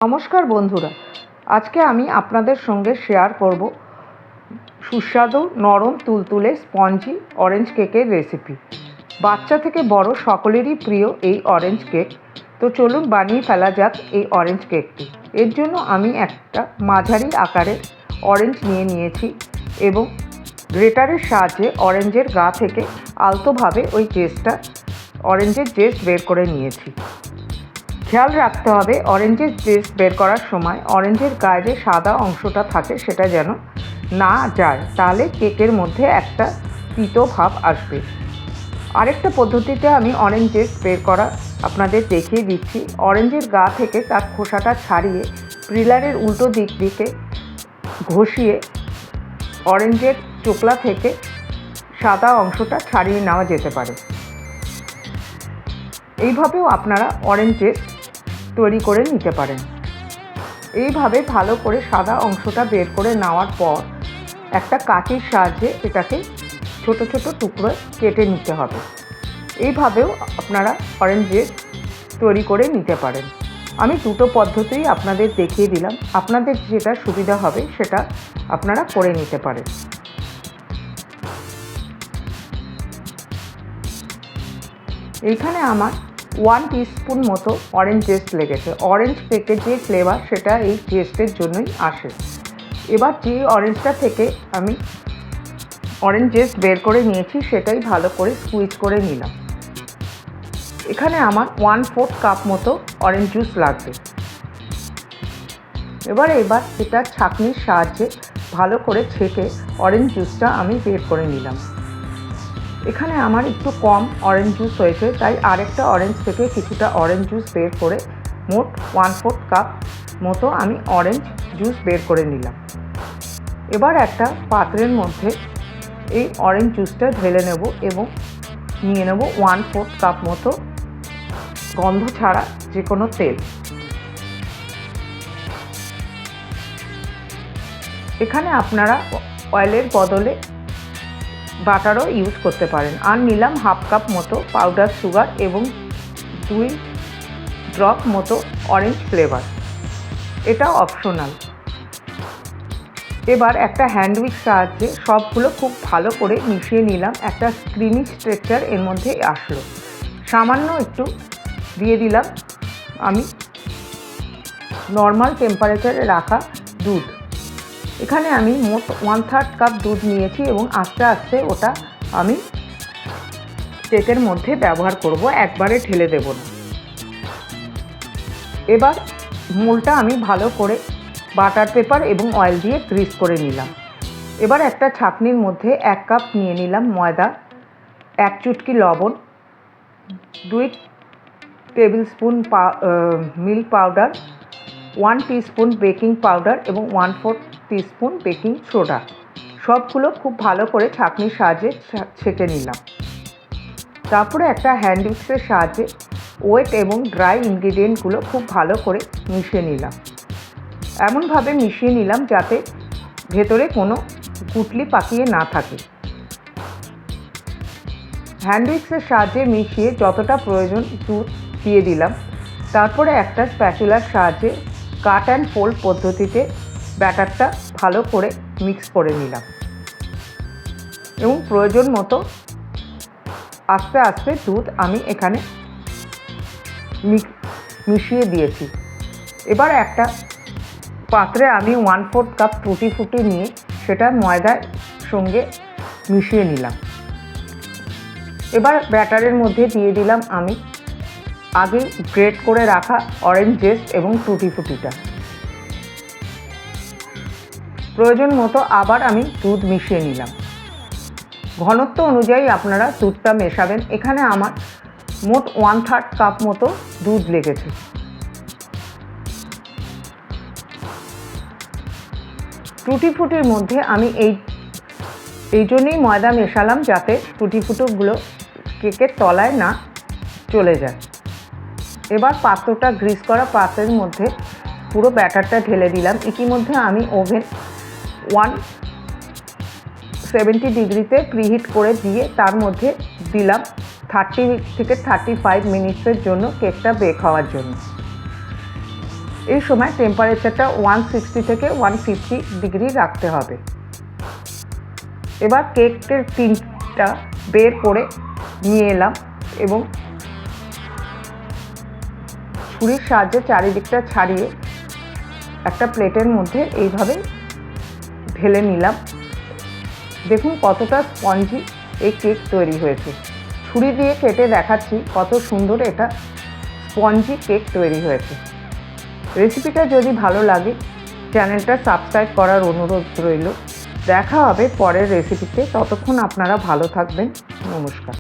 নমস্কার বন্ধুরা, আজকে আমি আপনাদের সঙ্গে শেয়ার করব সুস্বাদু নরম তুলতুলে স্পঞ্জি অরেঞ্জ কেকের রেসিপি। বাচ্চা থেকে বড় সকলেরই প্রিয় এই অরেঞ্জ কেক। তো চলুন বানিয়ে ফেলা যাক এই অরেঞ্জ কেকটি। এর জন্য আমি একটা মাঝারি আকারের অরেঞ্জ নিয়েছি এবং গ্রেটারের সাহায্যে অরেঞ্জের গা থেকে আলতোভাবে ওই অরেঞ্জের জেস্ট বের করে নিয়েছি। খেয়াল রাখতে হবে অরেঞ্জের জেস্ট বের করার সময় অরেঞ্জের গায়ে যে সাদা অংশটা থাকে সেটা যেন না যায়, তাহলে কেকের মধ্যে একটা তিতো ভাব আসবে। আরেকটা পদ্ধতিতে আমি অরেঞ্জ জেস্ট বের করা আপনাদের দেখিয়ে দিচ্ছি। অরেঞ্জের গা থেকে তার খোসাটা ছাড়িয়ে পিলারের উল্টো দিকে ঘষিয়ে অরেঞ্জের চোকলা থেকে সাদা অংশটা ছাড়িয়ে নেওয়া যেতে পারে। এইভাবেও আপনারা অরেঞ্জ জেস্ট তৈরি করে নিতে পারেন। এইভাবে ভালো করে সাদা অংশটা বের করে নেওয়ার পর একটা কাঁচির সাহায্যে এটাকে ছোট ছোট টুকরো কেটে নিতে হবে। এইভাবেও আপনারা অরেঞ্জ জেস্ট তৈরি করে নিতে পারেন। আমি দুটো পদ্ধতিই আপনাদের দেখিয়ে দিলাম, আপনাদের যেটা সুবিধা হবে সেটা আপনারা করে নিতে পারেন। এইখানে আমার 1 টিস্পুন মতো অরেঞ্জ জেস্ট লেগেছে। অরেঞ্জ কেকের যে ফ্লেভার সেটা এই জেস্টের জন্যই আসে। এবার যে অরেঞ্জটা থেকে আমি অরেঞ্জ জেস্ট বের করে নিয়েছি সেটাই ভালো করে স্কুইজ করে নিলাম। এখানে আমার 1/4 কাপ মতো অরেঞ্জ জুস লাগবে। এবার এটা ছাঁকনির সাহায্যে ভালো করে ছেঁকে অরেঞ্জ জুসটা আমি বের করে নিলাম। এখানে আমার একটু কম অরেঞ্জ জুস হয়েছে, তাই আরেকটা অরেঞ্জ থেকে কিছুটা অরেঞ্জ জুস বের করে মোট 1/4 কাপ মতো আমি অরেঞ্জ জুস বের করে নিলাম। এবার একটা পাত্রের মধ্যে এই অরেঞ্জ জুসটা ঢেলে নেব এবং নিয়ে নেব 1/4 কাপ মতো গন্ধ ছাড়া যে কোনো তেল। এখানে আপনারা অয়েলের বদলে বাটারও ইউজ করতে পারেন। আর নিলাম 1/2 কাপ মতো পাউডার সুগার এবং 2 ড্রপ মতো অরেঞ্জ ফ্লেভার, এটা অপশনাল। এবার একটা হ্যান্ড উইক্স সাহায্যে সবগুলো খুব ভালো করে মিশিয়ে নিলাম। একটা ক্রিমি স্ট্রাকচার এর মধ্যে আসলো। সামান্য একটু দিয়ে দিলাম আমি নর্মাল টেম্পারেচারে রাখা দুধ। এখানে আমি মোট 1/3 কাপ দুধ নিয়েছি এবং আস্তে আস্তে ওটা আমি কেকের মধ্যে ব্যবহার করব, একবারে ঢেলে দেব না। এবার মোলটা আমি ভালো করে বাটার পেপার এবং অয়েল দিয়ে গ্রিস করে নিলাম। এবার একটা ছাঁকনির মধ্যে 1 কাপ নিয়ে নিলাম ময়দা, 1 চুটকি লবণ, 2 table spoon milk powder, 1 teaspoon baking powder এবং 1/4 টিস্পুন বেকিং সোডা, সবগুলো খুব ভালো করে ছাঁকনির সাহায্যে ছেঁকে নিলাম। তারপরে একটা হ্যান্ড উইক্সের সাহায্যে ওয়েট এবং ড্রাই ইনগ্রিডিয়েন্টগুলো খুব ভালো করে মিশিয়ে নিলাম। এমনভাবে মিশিয়ে নিলাম যাতে ভেতরে কোনো গুটলি পাকিয়ে না থাকে। হ্যান্ড উইক্সের সাহায্যে মিশিয়ে যতটা প্রয়োজন দুধ দিয়ে দিলাম। তারপরে একটা স্প্যাচুলার সাহায্যে কাট অ্যান্ড ফোল্ড পদ্ধতিতে ব্যাটারটা ভালো করে মিক্স করে নিলাম এবং প্রয়োজন মতো আস্তে আস্তে দুধ আমি এখানে মিশিয়ে দিয়েছি। এবার একটা পাত্রে আমি 1/4 কাপ টুটি ফুটি নিয়ে সেটা ময়দার সঙ্গে মিশিয়ে নিলাম। এবার ব্যাটারের মধ্যে দিয়ে দিলাম আমি আগে গ্রেট করে রাখা অরেঞ্জ জেস্ট এবং টুটি ফুটিটা। প্রয়োজন মতো আবার আমি দুধ মিশিয়ে নিলাম। ঘনত্ব অনুযায়ী আপনারা দুধটা মেশাবেন। এখানে আমার মোট 1/3 কাপ মতো দুধ লেগেছে। টুটি ফুটির মধ্যে আমি এই জন্যই ময়দা মেশালাম যাতে টুটি ফুটিগুলো কেকের তলায় না চলে যায়। এবার পাত্রটা গ্রিস করা পাত্রের মধ্যে পুরো ব্যাটারটা ঢেলে দিলাম। ইতিমধ্যে আমি ওভেন 170 ডিগ্রিতে প্রিহিট করে দিয়ে তার মধ্যে দিলাম 30 থেকে 35 মিনিটসের জন্য কেকটা বেক হওয়ার জন্য। এই সময় টেম্পারেচারটা 160 থেকে 150 ডিগ্রি রাখতে হবে। এবার কেকের টিনটা বের করে নিয়ে এলাম এবং ছুরির সাহায্যে চারিদিকটা ছাড়িয়ে একটা প্লেটের মধ্যে এইভাবে ঢেলে নিলাম। দেখুন কতটা স্পঞ্জি এই কেক তৈরি হয়েছে। ছুরি দিয়ে কেটে দেখাচ্ছি কত সুন্দর এটা স্পঞ্জি কেক তৈরি হয়েছে। রেসিপিটা যদি ভালো লাগে চ্যানেলটা সাবস্ক্রাইব করার অনুরোধ রইল। দেখা হবে পরের রেসিপিতে। ততক্ষণ আপনারা ভালো থাকবেন। নমস্কার।